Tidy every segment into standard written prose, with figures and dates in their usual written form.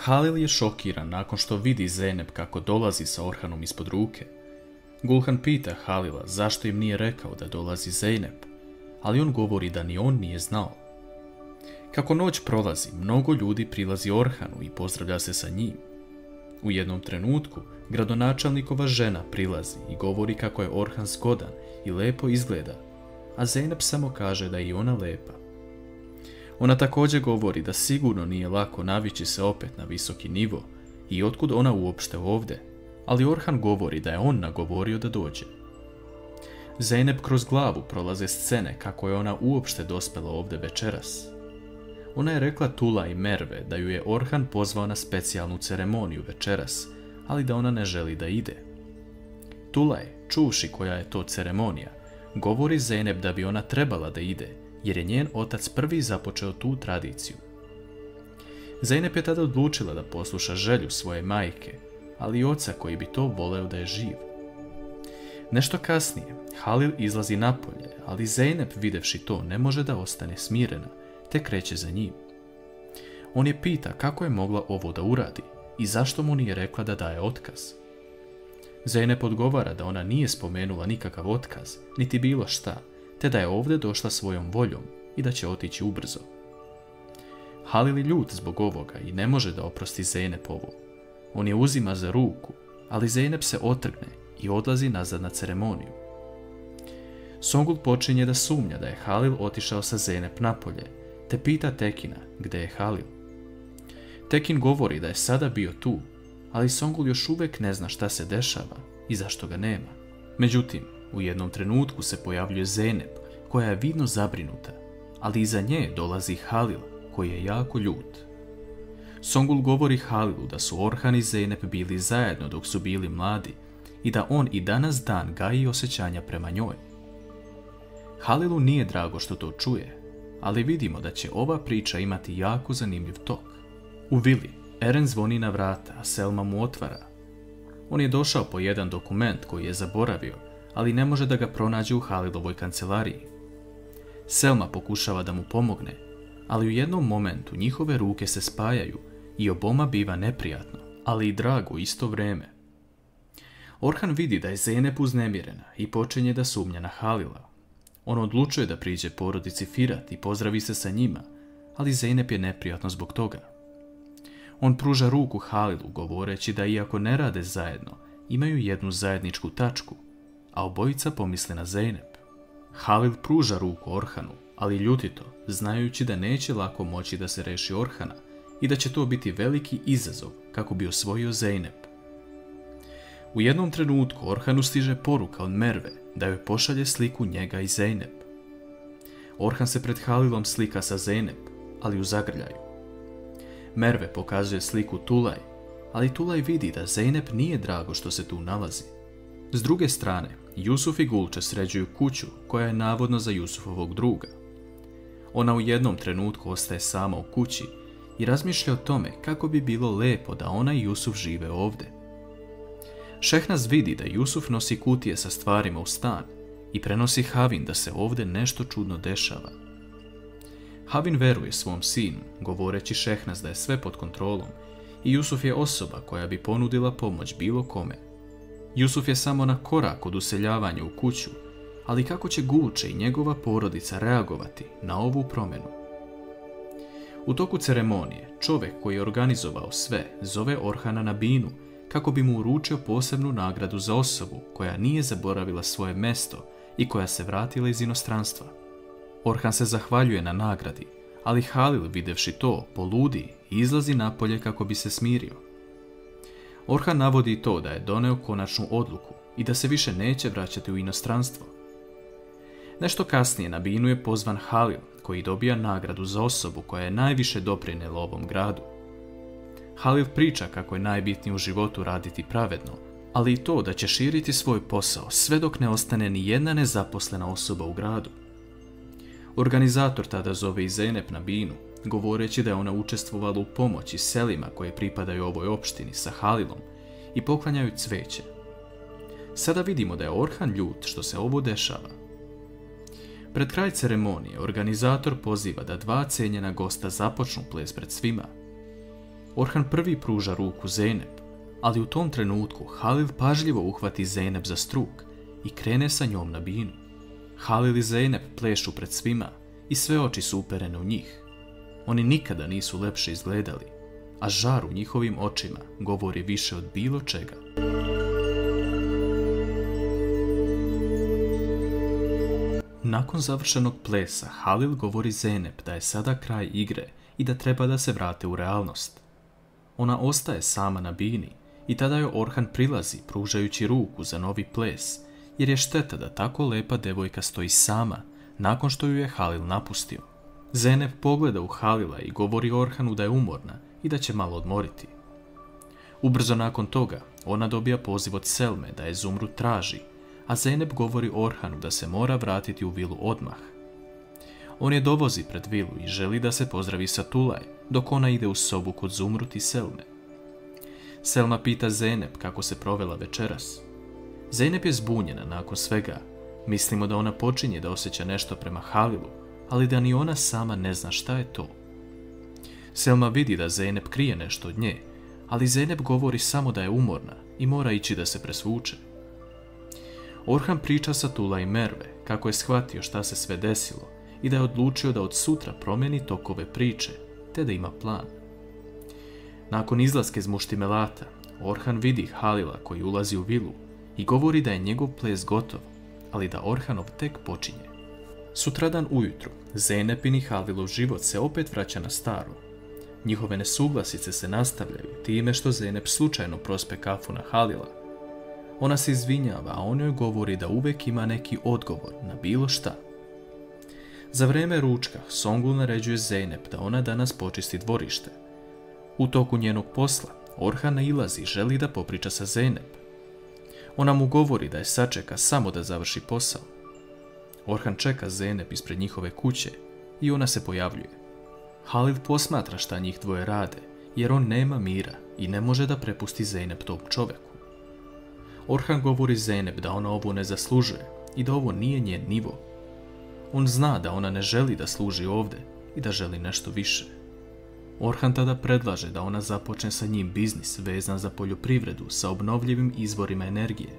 Halil je šokiran nakon što vidi Zeynep kako dolazi sa Orhanom ispod ruke. Gulhan pita Halila zašto im nije rekao da dolazi Zeynep, ali on govori da ni on nije znao. Kako noć prolazi, mnogo ljudi prilazi Orhanu i pozdravlja se sa njim. U jednom trenutku, gradonačelnikova žena prilazi i govori kako je Orhan zgodan i lepo izgleda, a Zeynep samo kaže da je i ona lepa. Ona također govori da sigurno nije lako navići se opet na visoki nivo i otkud ona uopšte ovdje, ali Orhan govori da je on nagovorio da dođe. Zeynep kroz glavu prolaze scene kako je ona uopšte dospela ovdje večeras. Ona je rekla Tula i Merve da ju je Orhan pozvao na specijalnu ceremoniju večeras, ali da ona ne želi da ide. Tulaj, čuvši koja je to ceremonija, govori Zeynep da bi ona trebala da ide, jer je njen otac prvi započeo tu tradiciju. Zeynep je tada odlučila da posluša želju svoje majke, ali i oca koji bi to voleo da je živ. Nešto kasnije, Halil izlazi napolje, ali Zeynep videvši to ne može da ostane smirena, te kreće za njim. On je pita kako je mogla ovo da uradi i zašto mu nije rekla da daje otkaz. Zeynep odgovara da ona nije spomenula nikakav otkaz, niti bilo šta, te da je ovdje došla svojom voljom i da će otići ubrzo. Halil je ljut zbog ovoga i ne može da oprosti Zeynep ovo. On je uzima za ruku, ali Zeynep se otrgne i odlazi nazad na ceremoniju. Songul počinje da sumnja da je Halil otišao sa Zeynep napolje, te pita Tekina gdje je Halil. Tekin govori da je sada bio tu, ali Songul još uvijek ne zna šta se dešava i zašto ga nema. Međutim, u jednom trenutku se pojavljuje Zeynep, koja je vidno zabrinuta, ali iza nje dolazi Halil, koji je jako ljut. Songul govori Halilu da su Orhan i Zeynep bili zajedno dok su bili mladi i da on i danas dan gaji osjećanja prema njoj. Halilu nije drago što to čuje, ali vidimo da će ova priča imati jako zanimljiv tok. U vili, Eren zvoni na vrata, a Selma mu otvara. On je došao po jedan dokument koji je zaboravio, ali ne može da ga pronađe u Halilovoj kancelariji. Selma pokušava da mu pomogne, ali u jednom momentu njihove ruke se spajaju i oboma biva neprijatno, ali i drago u isto vrijeme. Orhan vidi da je Zeynep uznemirena i počinje da sumnja na Halila. On odlučuje da priđe porodici Firat i pozdravi se sa njima, ali Zeynep je neprijatno zbog toga. On pruža ruku Halilu govoreći da iako ne rade zajedno, imaju jednu zajedničku tačku, a obojica pomisle na Zeynep. Halil pruža ruku Orhanu, ali ljutito, znajući da neće lako moći da se reši Orhana i da će to biti veliki izazov kako bi osvojio Zeynep. U jednom trenutku Orhanu stiže poruka od Merve da joj pošalje sliku njega i Zeynep. Orhan se pred Halilom slika sa Zeynep, ali u zagrljaju. Merve pokazuje sliku Tulaj, ali Tulaj vidi da Zeynep nije drago što se tu nalazi. S druge strane, Jusuf i Gulče sređuju kuću koja je navodno za Jusufovog druga. Ona u jednom trenutku ostaje sama u kući i razmišlja o tome kako bi bilo lepo da ona i Jusuf žive ovdje. Šehnaz vidi da Jusuf nosi kutije sa stvarima u stan i prenosi Havin da se ovdje nešto čudno dešava. Havin veruje svom sinu, govoreći Šehnaz da je sve pod kontrolom i Jusuf je osoba koja bi ponudila pomoć bilo kome. Jusuf je samo na korak od useljavanja u kuću, ali kako će Gulče i njegova porodica reagovati na ovu promjenu? U toku ceremonije, čovjek koji je organizovao sve zove Orhana na binu kako bi mu uručio posebnu nagradu za osobu koja nije zaboravila svoje mesto i koja se vratila iz inostranstva. Orhan se zahvaljuje na nagradi, ali Halil videvši to poludi i izlazi napolje kako bi se smirio. Orhan navodi to da je doneo konačnu odluku i da se više neće vraćati u inostranstvo. Nešto kasnije na binu je pozvan Halil, koji dobija nagradu za osobu koja je najviše doprinijela ovom gradu. Halil priča kako je najbitnije u životu raditi pravedno, ali i to da će širiti svoj posao sve dok ne ostane ni jedna nezaposlena osoba u gradu. Organizator tada zove i Zeynep na binu, govoreći da je ona učestvovala u pomoći selima koje pripadaju ovoj opštini sa Halilom i poklanjaju cveće. Sada vidimo da je Orhan ljut što se ovo dešava. Pred kraj ceremonije organizator poziva da dva cijenjena gosta započnu ples pred svima. Orhan prvi pruža ruku Zeynep, ali u tom trenutku Halil pažljivo uhvati Zeynep za struk i krene sa njom na binu. Halil i Zeynep plešu pred svima i sve oči su uperene u njih. Oni nikada nisu lepše izgledali, a žar u njihovim očima govori više od bilo čega. Nakon završenog plesa, Halil govori Zeynep da je sada kraj igre i da treba da se vrate u realnost. Ona ostaje sama na bini i tada joj Orhan prilazi pružajući ruku za novi ples, jer je šteta da tako lepa devojka stoji sama nakon što ju je Halil napustio. Zeynep pogleda u Halila i govori Orhanu da je umorna i da će malo odmoriti. Ubrzo nakon toga ona dobija poziv od Selme da je Zumrud traži, a Zeynep govori Orhanu da se mora vratiti u vilu odmah. On je dovozi pred vilu i želi da se pozdravi sa Tulaj, dok ona ide u sobu kod Zumrud i Selme. Selma pita Zeynep kako se provela večeras. Zeynep je zbunjena nakon svega. Mislimo da ona počinje da osjeća nešto prema Halilu, ali da ni ona sama ne zna šta je to. Selma vidi da Zeynep krije nešto od nje, ali Zeynep govori samo da je umorna i mora ići da se presvuče. Orhan priča sa Tula i Merve kako je shvatio šta se sve desilo i da je odlučio da od sutra promijeni tokove priče, te da ima plan. Nakon izlaska iz Muštimelata, Orhan vidi Halila koji ulazi u vilu i govori da je njegov ples gotov, ali da Orhanov tek počinje. Sutradan ujutru, Zeynepin i Halilov život se opet vraća na staro. Njihove nesuglasice se nastavljaju time što Zeynep slučajno prospe kafu na Halila. Ona se izvinjava, a on joj govori da uvijek ima neki odgovor na bilo šta. Za vrijeme ručka, Songul naređuje Zeynep da ona danas počisti dvorište. U toku njenog posla, Orhan nailazi i želi da popriča sa Zeynep. Ona mu govori da je sačeka samo da završi posao. Orhan čeka Zeynep ispred njihove kuće i ona se pojavljuje. Halil posmatra šta njih dvoje rade, jer on nema mira i ne može da prepusti Zeynep tom čoveku. Orhan govori Zeynep da ona ovo ne zaslužuje i da ovo nije njen nivo. On zna da ona ne želi da služi ovdje i da želi nešto više. Orhan tada predlaže da ona započne sa njim biznis vezan za poljoprivredu sa obnovljivim izvorima energije.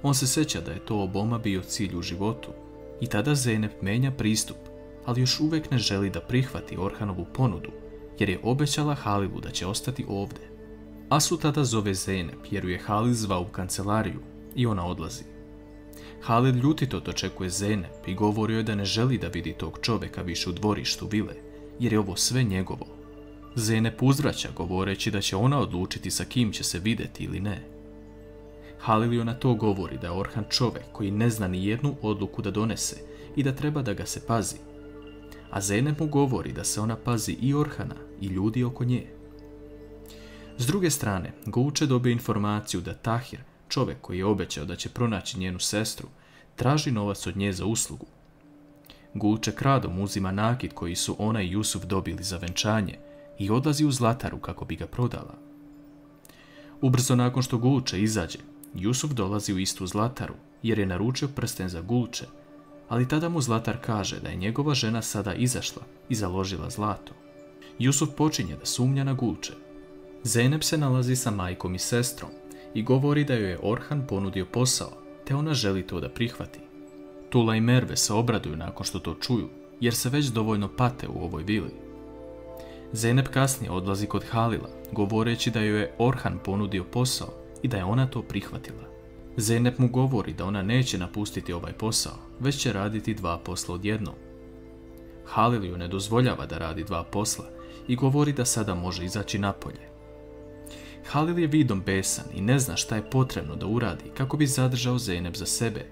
On se sjeća da je to oboma bio cilj u životu i tada Zeynep menja pristup, ali još uvijek ne želi da prihvati Orhanovu ponudu, jer je obećala Halilu da će ostati ovdje. Asu tada zove Zeynep jer ju je Halil zvao u kancelariju i ona odlazi. Halil ljutito dočekuje Zeynep i govori joj da ne želi da vidi tog čovjeka više u dvorištu vile, jer je ovo sve njegovo. Zeynep uzvraća govoreći da će ona odlučiti sa kim će se vidjeti ili ne. Halil joj na to govori da je Orhan čovjek koji ne zna ni jednu odluku da donese i da treba da ga se pazi. A Zeynep mu govori da se ona pazi i Orhana i ljudi oko nje. S druge strane, Guče dobije informaciju da Tahir, čovjek koji je obećao da će pronaći njenu sestru, traži novac od nje za uslugu. Guče kradom uzima nakit koji su ona i Jusuf dobili za venčanje i odlazi u zlataru kako bi ga prodala. Ubrzo nakon što Guče izađe, Jusuf dolazi u istu zlataru jer je naručio prsten za Guče, ali tada mu zlatar kaže da je njegova žena sada izašla i založila zlato. Jusuf počinje da sumnja na Guče. Zeynep se nalazi sa majkom i sestrom i govori da joj je Orhan ponudio posao, te ona želi to da prihvati. Tula i Merve se obraduju nakon što to čuju, jer se već dovoljno pate u ovoj vili. Zeynep kasnije odlazi kod Halila, govoreći da joj je Orhan ponudio posao i da je ona to prihvatila. Zeynep mu govori da ona neće napustiti ovaj posao, već će raditi 2 posla odjednom. Halil ju ne dozvoljava da radi 2 posla i govori da sada može izaći napolje. Halil je vidom besan i ne zna šta je potrebno da uradi kako bi zadržao Zeynep za sebe.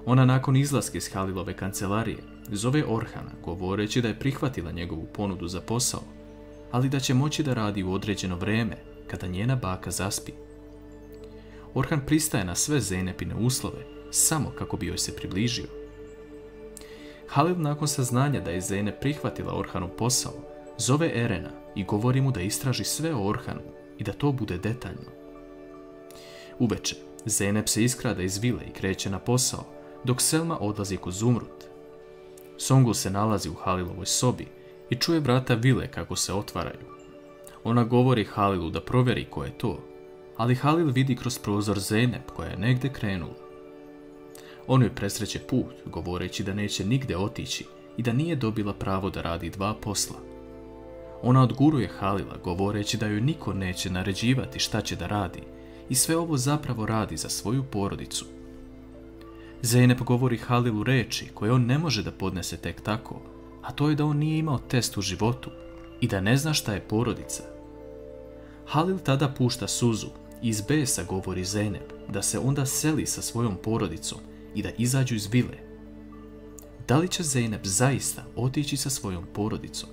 Ona nakon izlaska iz Halilove kancelarije zove Orhana govoreći da je prihvatila njegovu ponudu za posao, ali da će moći da radi u određeno vrijeme kada njena baka zaspi. Orhan pristaje na sve Zeynepine uslove samo kako bi joj se približio. Halil nakon saznanja da je Zeynep prihvatila Orhanov posao zove Erena i govori mu da istraži sve o Orhanu i da to bude detaljno. Uveče, Zeynep se iskrada iz vile i kreće na posao, dok Selma odlazi kod Zumrud. Songul se nalazi u Halilovoj sobi i čuje vrata vile kako se otvaraju. Ona govori Halilu da provjeri ko je to, ali Halil vidi kroz prozor Zeynep koja je negdje krenula. On joj presreće put, govoreći da neće nigde otići i da nije dobila pravo da radi 2 posla. Ona odguruje Halila, govoreći da joj niko neće naređivati šta će da radi i sve ovo zapravo radi za svoju porodicu. Zeynep govori Halilu reči koje on ne može da podnese tek tako, a to je da on nije imao test u životu i da ne zna šta je porodica. Halil tada pušta suzu i iz besa govori Zeynep da se onda seli sa svojom porodicom i da izađu iz vile. Da li će Zeynep zaista otići sa svojom porodicom?